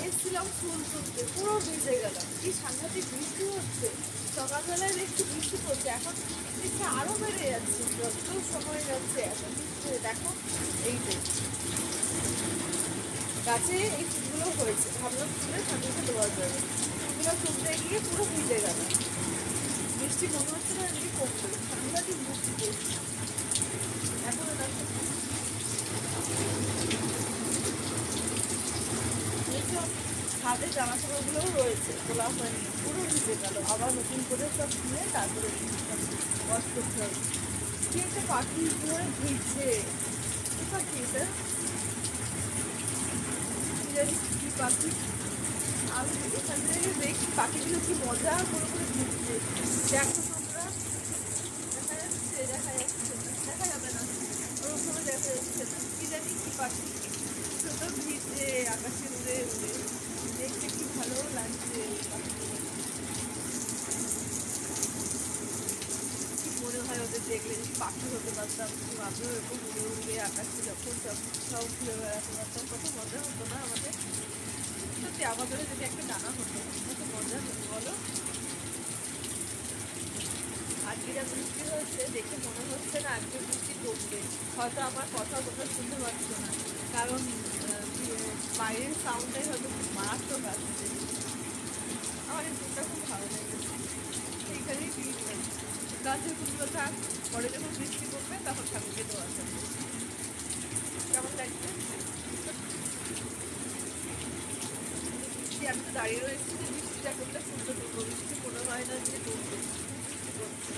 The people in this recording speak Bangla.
এসেছিলাম ফুল তুলতে, পুরো ভিজে গেলাম। কি সাংঘাতিক বৃষ্টি হচ্ছে, সকালবেলায় দেখছি বৃষ্টি পড়ছে, এখন দেখছি আরো বেড়ে যাচ্ছে, যত সময় যাচ্ছে এত বৃষ্টি। দেখো এই যে গাছে এই ফুলগুলো হয়েছে, ভাবলাম তুলে ঠাকুরকে দেওয়া যাবে, ফুলগুলো তুলতে গিয়ে পুরো ভিজে গেল। বৃষ্টি মনে হচ্ছে না এদিকে কমবে, সাংঘাতিক বৃষ্টি পড়ছে এখনো। দেখো এইসব ছাদে জামা কাপড়গুলোও রয়েছে, তোলা হয়নি, পুরো ভিজে গেল। আবার নতুন করে সব কিনে তারপরে ওয়াশ করতে হবে। কি একটা পাখি ধরে ভিজছে, কি পাখি এটা, কি পাখি? আমি এখান থেকে দেখি পাখিগুলো কি মজা করে করে ভিজছে। দেখো তোমরা, দেখা যাচ্ছে, দেখা যাচ্ছে না, দেখা যাবে না, ওরকমভাবে দেখা যাচ্ছে না। কি জানি কি পাখি, ছোট ভিজে আকাশে উড়ে উড়ে, দেখতে কি ভালো লাগছে পাখিগুলো। কি মনে হয় ওদের দেখলে, যদি পাখি হতে পারতাম, খুব আগ্রহ এরকম উড়ে উড়ে আকাশে যখন সব সব ঘুরে বেড়াতে পারতাম, কত মজা হতো না আমাদের। সত্যি আমাদেরও যদি একটা ডানা হতো, কত মজা হতো বলো। আজকে যা বৃষ্টি হচ্ছে দেখে মনে হচ্ছে না আজকে বৃষ্টি কমবে। হয়তো আমার কথা তোমরা শুনতে পাচ্ছ না, কারণ বাইরের সাউন্ডটাই হয়তো খুব মারাত্মক আসছে। আমার এই ফুলটা খুব ভালো লেগেছে, এইখানেই ফিরবেন। গাছের ফুলগুলো থাক, পরে যখন বৃষ্টি কমবে তখন ঠাকুরকে দেওয়া যাবে। কেমন লাগছে? বৃষ্টি আমি তো দাঁড়িয়ে রয়েছি যে বৃষ্টিটা করলে ফুলটা তুলবো, বৃষ্টি মনে হয় না যে কমবে, বৃষ্টি করছে।